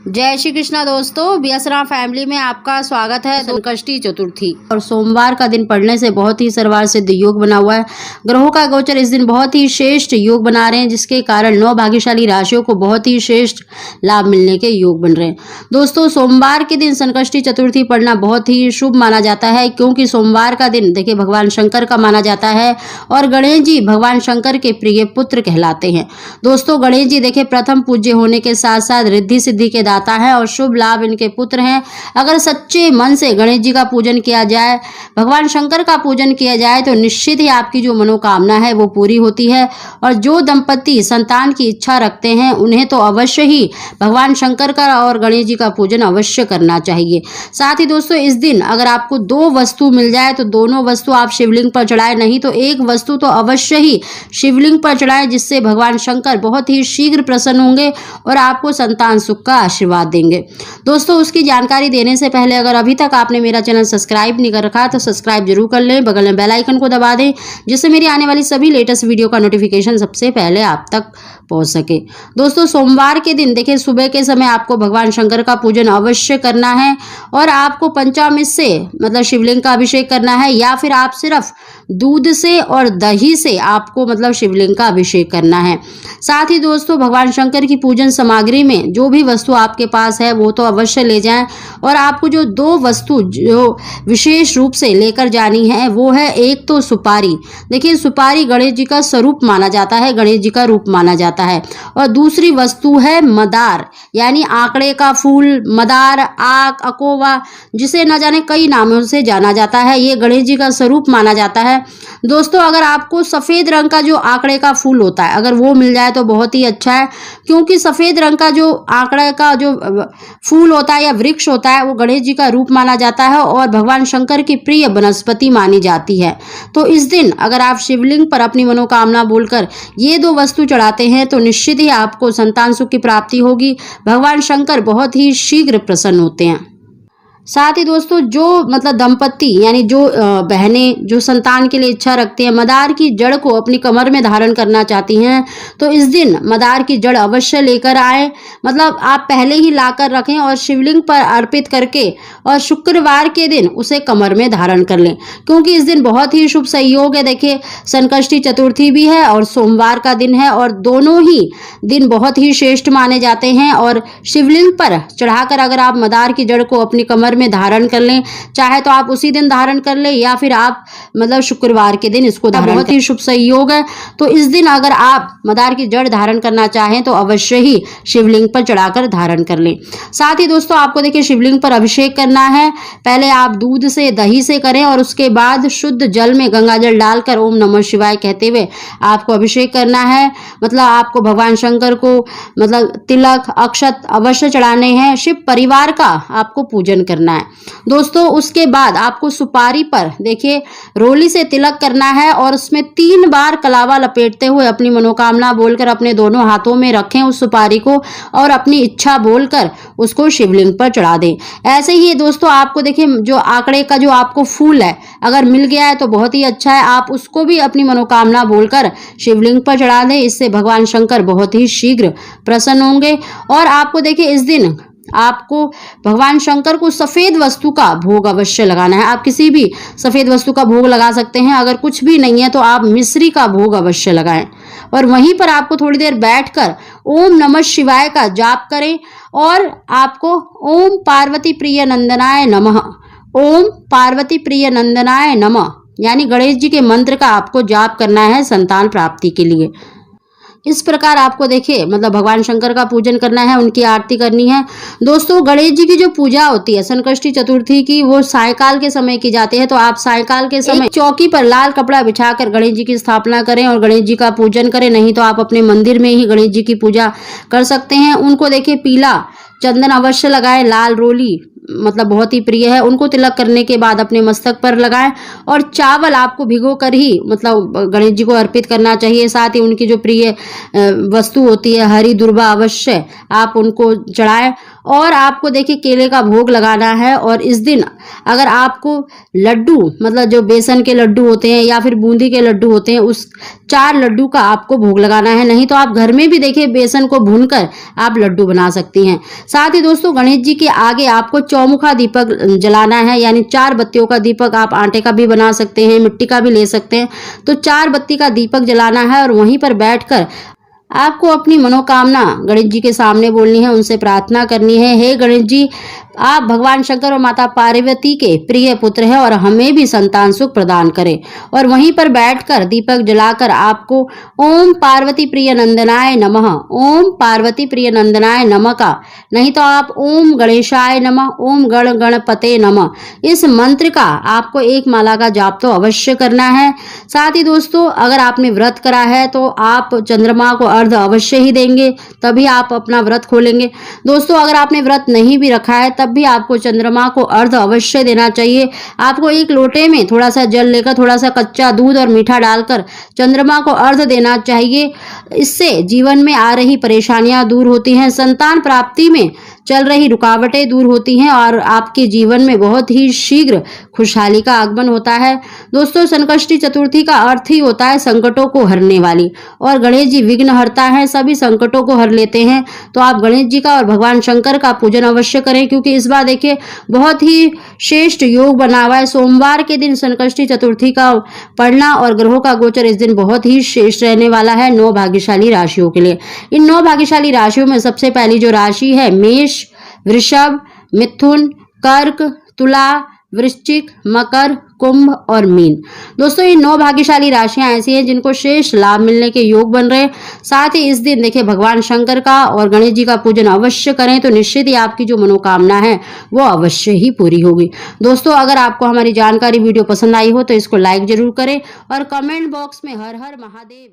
जय श्री कृष्णा दोस्तों, बियसरा फैमिली में आपका स्वागत है। संकष्टी चतुर्थी और सोमवार का दिन पड़ने से बहुत ही सर्वार सिद्ध योग बना हुआ है। ग्रहों का गोचर इस दिन बहुत ही श्रेष्ठ योग बना रहे हैं, जिसके कारण 9 भाग्यशाली राशियों को बहुत ही श्रेष्ठ लाभ मिलने के योग बन रहे हैं। दोस्तों, सोमवार के दिन संकष्टी चतुर्थी पड़ना बहुत ही शुभ माना जाता है, क्योंकि सोमवार का दिन देखिए भगवान शंकर का माना जाता है और गणेश जी भगवान शंकर के प्रिय पुत्र कहलाते हैं। दोस्तों, गणेश जी देखिए प्रथम पूज्य होने के साथ साथ रिद्धि सिद्धि के दाता है और शुभ लाभ इनके पुत्र हैं। अगर सच्चे मन से गणेश जी का पूजन किया जाए, भगवान शंकर का पूजन किया जाए, तो निश्चित ही आपकी जो मनोकामना है वो पूरी होती है। और जो दंपति संतान की इच्छा रखते हैं उन्हें तो अवश्य ही भगवान शंकर का और गणेश जी का पूजन अवश्य करना चाहिए। साथ ही दोस्तों, इस दिन अगर आपको 2 वस्तु मिल जाए तो दोनों वस्तु आप शिवलिंग पर चढ़ाए, नहीं तो एक वस्तु तो अवश्य ही शिवलिंग पर चढ़ाए, जिससे भगवान शंकर बहुत ही शीघ्र प्रसन्न होंगे और आपको संतान सुख का आशीर्वाद देंगे। दोस्तों, उसकी जानकारी देने से पहले अगर अभी तक आपने मेरा चैनल सब्सक्राइब नहीं कर रखा तो सब्सक्राइब जरूर कर लें, बगल में बेल आइकन को दबा दें, जिससे मेरी आने वाली सभी लेटेस्ट वीडियो का नोटिफिकेशन सबसे पहले आप तक पहुंच सके। दोस्तों, सोमवार के दिन देखिए सुबह के समय आपको भगवान शंकर का पूजन अवश्य करना है और आपको पंचामृत से मतलब शिवलिंग का अभिषेक करना है, या फिर आप सिर्फ दूध से और दही से आपको मतलब शिवलिंग का अभिषेक करना है। साथ ही दोस्तों, भगवान शंकर की पूजन सामग्री में जो भी वस्तु आपके पास है वो तो अवश्य ले जाएं, और आपको जो 2 वस्तु जो विशेष रूप से लेकर जानी है वो है, एक तो सुपारी। देखिए सुपारी गणेश जी का स्वरूप माना जाता है, गणेश जी का रूप माना जाता है। और दूसरी वस्तु है मदार, यानी आंकड़े का फूल, मदार, आक, अकोवा, जिसे न जाने कई नामों से जाना जाता है, ये गणेश जी का स्वरूप माना जाता है। दोस्तों, अगर आपको सफेद रंग का जो आंकड़े का फूल होता है अगर वो मिल जाए तो बहुत ही अच्छा है, क्योंकि सफेद रंग का जो आंकड़े का जो फूल होता है या वृक्ष होता है वो गणेश जी का रूप माना जाता है और भगवान शंकर की प्रिय वनस्पति मानी जाती है। तो इस दिन अगर आप शिवलिंग पर अपनी मनोकामना बोलकर ये 2 वस्तु चढ़ाते हैं तो निश्चित ही आपको संतान सुख की प्राप्ति होगी। भगवान शंकर बहुत ही शीघ्र प्रसन्न होते हैं। साथ ही दोस्तों, जो मतलब दंपति यानी जो बहनें जो संतान के लिए इच्छा रखते हैं, मदार की जड़ को अपनी कमर में धारण करना चाहती हैं, तो इस दिन मदार की जड़ अवश्य लेकर आए। मतलब आप पहले ही लाकर रखें और शिवलिंग पर अर्पित करके और शुक्रवार के दिन उसे कमर में धारण कर लें, क्योंकि इस दिन बहुत ही शुभ संयोग है। देखिए संकष्टी चतुर्थी भी है और सोमवार का दिन है, और दोनों ही दिन बहुत ही श्रेष्ठ माने जाते हैं। और शिवलिंग पर चढ़ाकर अगर आप मदार की जड़ को अपनी कमर में धारण कर लें, चाहे तो आप उसी दिन धारण कर लें या फिर आप मतलब शुक्रवार के दिन इसको धारण, बहुत ही शुभ संयोग है। तो इस दिन अगर आप मदार की जड़ धारण करना चाहें तो अवश्य ही शिवलिंग पर चढ़ाकर धारण कर लें। साथ ही दोस्तों, आपको देखिए शिवलिंग पर अभिषेक करना है। पहले आप दूध से दही से करें और उसके बाद शुद्ध जल में गंगा जल डालकर ओम नमः शिवाय कहते हुए आपको अभिषेक करना है। मतलब आपको भगवान शंकर को मतलब तिलक अक्षत अवश्य चढ़ाने हैं। शिव परिवार का आपको पूजन करना है। दोस्तों, उसके बाद आपको सुपारी पर देखिए रोली से तिलक करना है और उसमें 3 बार कलावा लपेटते हुए अपनी मनोकामना बोलकर अपने दोनों हाथों में रखें उस सुपारी को और अपनी इच्छा बोलकर उसको शिवलिंग पर चढ़ा दें। ऐसे ही दोस्तों, आपको देखिए जो आंकड़े का जो आपको फूल है अगर मिल गया है तो बहुत ही अच्छा है, आप उसको भी अपनी मनोकामना बोलकर शिवलिंग पर चढ़ा दें। इससे भगवान शंकर बहुत ही शीघ्र प्रसन्न होंगे। और आपको देखिए इस दिन आपको भगवान शंकर को सफेद वस्तु का भोग अवश्य लगाना है। आप किसी भी सफेद वस्तु का भोग लगा सकते हैं, अगर कुछ भी नहीं है तो आप मिश्री का भोग अवश्य लगाएं। और वहीं पर आपको थोड़ी देर बैठकर ओम नमः शिवाय का जाप करें और आपको ओम पार्वती प्रिय नंदनाय नमः, ओम पार्वती प्रिय नंदनाय नमः यानी गणेश जी के मंत्र का आपको जाप करना है संतान प्राप्ति के लिए। इस प्रकार आपको देखिए मतलब भगवान शंकर का पूजन करना है, उनकी आरती करनी है। दोस्तों, गणेश जी की जो पूजा होती है संकष्टी चतुर्थी की वो सायकाल के समय की जाती है, तो आप सायकाल के समय चौकी पर लाल कपड़ा बिछाकर गणेश जी की स्थापना करें और गणेश जी का पूजन करें। नहीं तो आप अपने मंदिर में ही गणेश जी की पूजा कर सकते हैं। उनको देखिए पीला चंदन अवश्य लगाएं, लाल रोली मतलब बहुत ही प्रिय है, उनको तिलक करने के बाद अपने मस्तक पर लगाएं और चावल आपको भिगो कर ही मतलब गणेश जी को अर्पित करना चाहिए। साथ ही उनकी जो प्रिय वस्तु होती है हरी दुर्वा अवश्य आप उनको चढ़ाएं। और आपको देखिए केले का भोग लगाना है। और इस दिन अगर आपको लड्डू मतलब जो बेसन के लड्डू होते हैं या फिर बूंदी के लड्डू होते हैं उस 4 लड्डू का आपको भोग लगाना है। नहीं तो आप घर में भी देखिए बेसन को भूनकर आप लड्डू बना सकती हैं। साथ ही दोस्तों गणेश जी के आगे आपको चौमुखा दीपक जलाना है, यानी 4 बत्तियों का दीपक। आप आटे का भी बना सकते हैं, मिट्टी का भी ले सकते हैं। तो 4 बत्ती का दीपक जलाना है और वहीं पर बैठकर आपको अपनी मनोकामना गणेश जी के सामने बोलनी है, उनसे प्रार्थना करनी है। हे गणेश जी, आप भगवान शंकर और माता पार्वती के प्रिय पुत्र हैं और हमें भी संतान सुख प्रदान करें। और वहीं पर बैठकर दीपक जलाकर आपको ओम पार्वती प्रिय नंदनाय नमः, ओम पार्वती प्रिय नंदनाय नमः का, नहीं तो आप ओम गणेशाय नमः, ओम गण गणपते नमः, इस मंत्र का आपको 1 माला का जाप तो अवश्य करना है। साथ ही दोस्तों अगर आपने व्रत करा है तो आप चंद्रमा को अर्घ अवश्य ही देंगे, तभी आप अपना व्रत खोलेंगे। दोस्तों अगर आपने व्रत नहीं भी रखा है तब भी आपको चंद्रमा को अर्घ अवश्य देना चाहिए। आपको 1 लोटे में थोड़ा सा जल लेकर थोड़ा सा कच्चा दूध और मीठा डालकर चंद्रमा को अर्घ देना चाहिए। इससे जीवन में आ रही परेशानियां दूर होती हैं, संतान प्राप्ति में चल रही रुकावटें दूर होती हैं और आपके जीवन में बहुत ही शीघ्र खुशहाली का आगमन होता है। दोस्तों संकष्टी चतुर्थी का अर्थ ही होता है संकटों को हरने वाली, और गणेश जी विघ्नहर्ता हैं, सभी संकटों को हर लेते हैं। तो आप गणेश जी का और भगवान शंकर का पूजन अवश्य करें, क्योंकि इस बार देखिए बहुत ही श्रेष्ठ योग बना हुआ है। सोमवार के दिन संकष्टी चतुर्थी का पढ़ना और ग्रहों का गोचर इस दिन बहुत ही श्रेष्ठ रहने वाला है 9 भाग्यशाली राशियों के लिए। इन 9 भाग्यशाली राशियों में सबसे पहली जो राशि है मेष, वृषभ, मिथुन, कर्क, तुला, वृश्चिक, मकर, कुंभ और मीन। दोस्तों ये 9 भाग्यशाली राशियां ऐसी हैं जिनको शेष लाभ मिलने के योग बन रहे हैं। साथ ही इस दिन देखिए भगवान शंकर का और गणेश जी का पूजन अवश्य करें, तो निश्चित ही आपकी जो मनोकामना है वो अवश्य ही पूरी होगी। दोस्तों अगर आपको हमारी जानकारी वीडियो पसंद आई हो तो इसको लाइक जरूर करें और कमेंट बॉक्स में हर हर महादेव